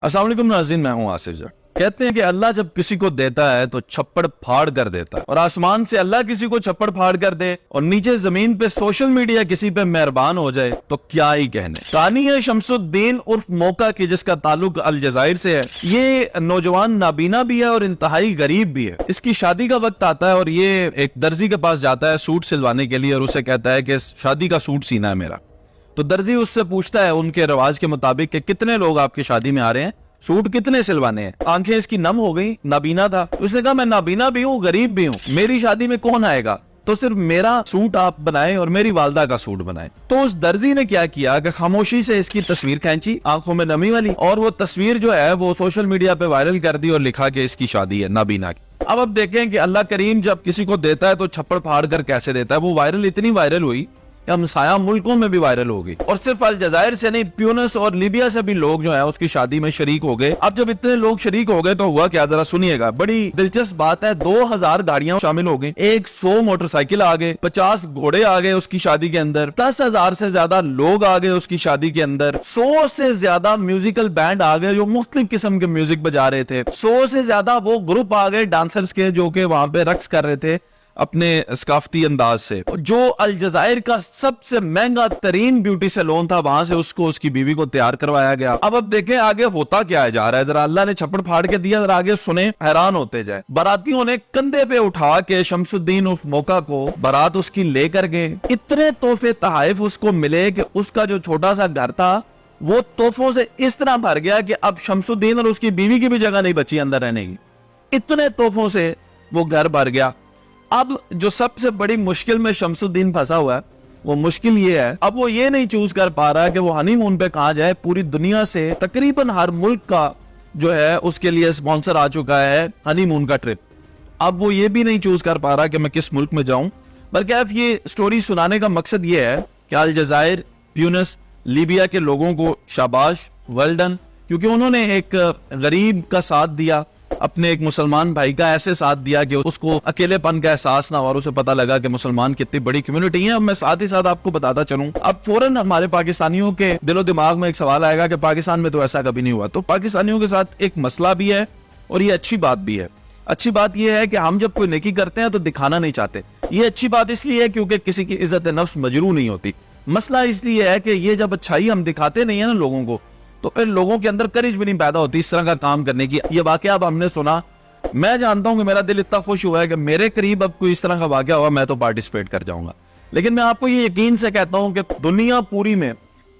अस्सलाम वालेकुम नाज़रीन, मैं हूं आसिफ जट। कहते हैं कि अल्लाह जब किसी को देता है तो छप्पड़ फाड़ कर देता है, और आसमान से अल्लाह किसी को छप्पड़ फाड़ कर दे और नीचे जमीन पे सोशल मीडिया किसी पे मेहरबान हो जाए तो क्या ही कहने। कहानी है शमसुद्दीन उर्फ मौका की, जिसका ताल्लुक अलजायर से है। ये नौजवान नाबीना भी है और इंतहाई गरीब भी है। इसकी शादी का वक्त आता है और ये एक दर्जी के पास जाता है सूट सिलवाने के लिए, और उसे कहता है कि शादी का सूट सीना है मेरा। तो दर्जी उससे पूछता है उनके रिवाज के मुताबिक कि कितने लोग आपकी शादी में आ रहे हैं, सूट कितने सिलवाने हैं। आंखें इसकी नम हो गई, नाबीना था। उसने कहा मैं नाबीना भी हूँ, गरीब भी हूँ, मेरी शादी में कौन आएगा, तो सिर्फ मेरा सूट आप बनाएं और मेरी वालदा का सूट बनाएं। तो उस दर्जी ने क्या किया कि खामोशी से इसकी तस्वीर खींची, आंखों में नमी वाली, और वो तस्वीर जो है वो सोशल मीडिया पे वायरल कर दी और लिखा कि इसकी शादी है नाबीना की। अब देखें कि अल्लाह करीम जब किसी को देता है तो छप्पड़ फाड़ कर कैसे देता है। वो वायरल इतनी वायरल हुई, हमसाया मुल्कों में भी वायरल हो गई, और सिर्फ अलजायर से नहीं, ट्यूनिस और लीबिया से भी लोग जो है उसकी शादी में शरीक हो गए। अब जब इतने लोग शरीक हो गए तो हुआ क्या, जरा सुनिएगा। बड़ी दिलचस्प बात है, 2000 गाड़ियां शामिल हो गई, 100 मोटरसाइकिल आ गए, 50 घोड़े आ गए उसकी शादी के अंदर, 10,000 से ज्यादा लोग आ गए उसकी शादी के अंदर, 100 से ज्यादा म्यूजिकल बैंड आ गए जो मुख्तलिफ किस्म के म्यूजिक बजा रहे थे, 100 से ज्यादा वो ग्रुप आ गए डांसर्स के जो कि वहां पे रक्स कर रहे थे अपने सकाफती अंदाज से। जो अलजायर का सबसे महंगा तरीन ब्यूटी सैलून था, वहां से उसको उसकी बीवी को तैयार करवाया गया। अब देखें आगे होता क्या है जा रहा है, जरा अल्लाह ने छप्पड़ फाड़ के दिया, जरा आगे सुने, हैरान होते जाए। बारातियों ने कंधे पे उठा के शमसुद्दीन उर्फ मौका को बारात उसकी लेकर गए। इतने तोहफे तहाइफ उसको मिले कि उसका जो छोटा सा घर था वो तोहफों से इस तरह भर गया कि अब शमसुद्दीन और उसकी बीवी की भी जगह नहीं बची अंदर रहने की। इतने तोहफों से वो घर भर गया। अब जो सबसे बड़ी मुश्किल में शमसुद्दीन फंसा हुआ है, वो मुश्किल ये है, अब वो ये नहीं चूज कर पा रहा है कि वो हनीमून पे कहाँ जाए। पूरी दुनिया से तकरीबन हर मुल्क का जो है उसके लिए स्पॉन्सर आ चुका है हनीमून का ट्रिप। अब वो ये भी नहीं चूज कर पा रहा कि मैं किस मुल्क में जाऊं। बल्कि अब ये स्टोरी सुनाने का मकसद ये है कि अलजायर, ट्यूनिस, लीबिया के लोगों को शाबाश, वेल डन, क्योंकि उन्होंने एक गरीब का साथ दिया, अपने एक मुसलमान भाई का ऐसे साथ दिया कि उसको अकेलेपन का एहसास ना हो और उसे पता लगा कि मुसलमान कितनी बड़ी कम्युनिटी है। अब मैं साथ ही साथ आपको बताता चलूं, अब फौरन हमारे पाकिस्तानियों के दिलो दिमाग में एक सवाल आएगा कि पाकिस्तान में तो ऐसा कभी नहीं हुआ। तो पाकिस्तानियों के साथ एक मसला भी है और ये अच्छी बात भी है। अच्छी बात यह है कि हम जब कोई नेकी करते हैं तो दिखाना नहीं चाहते। ये अच्छी बात इसलिए है क्योंकि किसी की इज्जत नफ्स मजरू नहीं होती। मसला इसलिए है कि ये जब अच्छाई हम दिखाते नहीं है ना लोगों को, तो फिर लोगों के अंदर करेज भी नहीं पैदा होती इस तरह का काम करने की। ये वाकया अब हमने सुना, मैं जानता हूं कि मेरा दिल इतना खुश हुआ है कि मेरे करीब अब कोई इस तरह का वाकया हुआ मैं तो पार्टिसिपेट कर जाऊंगा। लेकिन मैं आपको ये यकीन से कहता हूं कि दुनिया पूरी में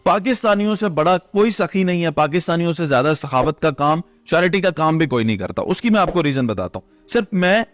पाकिस्तानियों से बड़ा कोई सखी नहीं है, पाकिस्तानियों से ज्यादा सखावत का काम, चैरिटी का काम भी कोई नहीं करता। उसकी मैं आपको रीजन बताता हूँ। सिर्फ मैं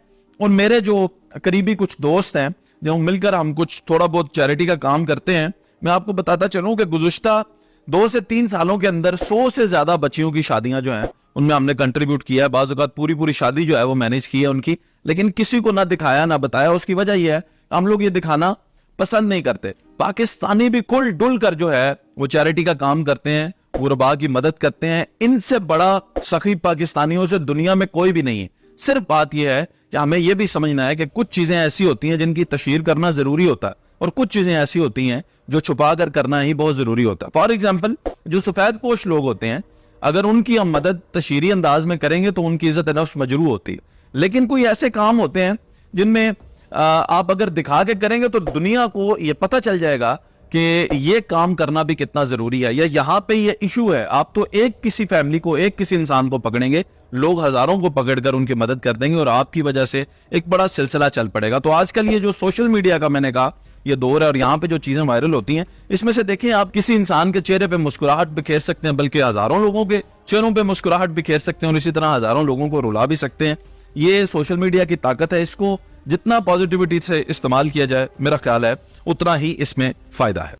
और मेरे जो करीबी कुछ दोस्त हैं, जो मिलकर हम कुछ थोड़ा बहुत चैरिटी का काम करते हैं, मैं आपको बताता चलूं कि गुज़िश्ता 2 से 3 सालों के अंदर 100 से ज्यादा बच्चियों की शादियां जो हैं उनमें हमने कंट्रीब्यूट किया है। बाज़ औक़ात पूरी शादी जो है वो मैनेज की है उनकी, लेकिन किसी को ना दिखाया ना बताया। उसकी वजह यह है हम लोग ये दिखाना पसंद नहीं करते। पाकिस्तानी भी खुल डुल कर जो है वो चैरिटी का काम करते हैं, गुरबा की मदद करते हैं। इनसे बड़ा सखी पाकिस्तानियों से दुनिया में कोई भी नहीं है। सिर्फ बात यह है कि हमें यह भी समझना है कि कुछ चीजें ऐसी होती हैं जिनकी तशहीर करना जरूरी होता है, और कुछ चीजें ऐसी होती हैं जो छुपा कर करना ही बहुत जरूरी होता है। फॉर एग्जाम्पल, जो सफेद पोश लोग होते हैं, अगर उनकी हम मदद तशहीरी अंदाज में करेंगे तो उनकी इज्जत नफ्स मजरू होती है। लेकिन कोई ऐसे काम होते हैं जिनमें आप अगर दिखा के करेंगे तो दुनिया को ये पता चल जाएगा कि ये काम करना भी कितना जरूरी है, या यहाँ पे ये इशू है। आप तो एक किसी फैमिली को, एक किसी इंसान को पकड़ेंगे, लोग हजारों को पकड़कर उनकी मदद कर देंगे और आपकी वजह से एक बड़ा सिलसिला चल पड़ेगा। तो आजकल ये जो सोशल मीडिया का मैंने कहा ये दौर है, और यहाँ पे जो चीजें वायरल होती हैं, इसमें से देखिए आप किसी इंसान के चेहरे पे मुस्कुराहट बिखेर सकते हैं, बल्कि हजारों लोगों के चेहरों पे मुस्कुराहट बिखेर सकते हैं, और इसी तरह हजारों लोगों को रुला भी सकते हैं। ये सोशल मीडिया की ताकत है। इसको जितना पॉजिटिविटी से इस्तेमाल किया जाए, मेरा ख्याल है उतना ही इसमें फायदा है।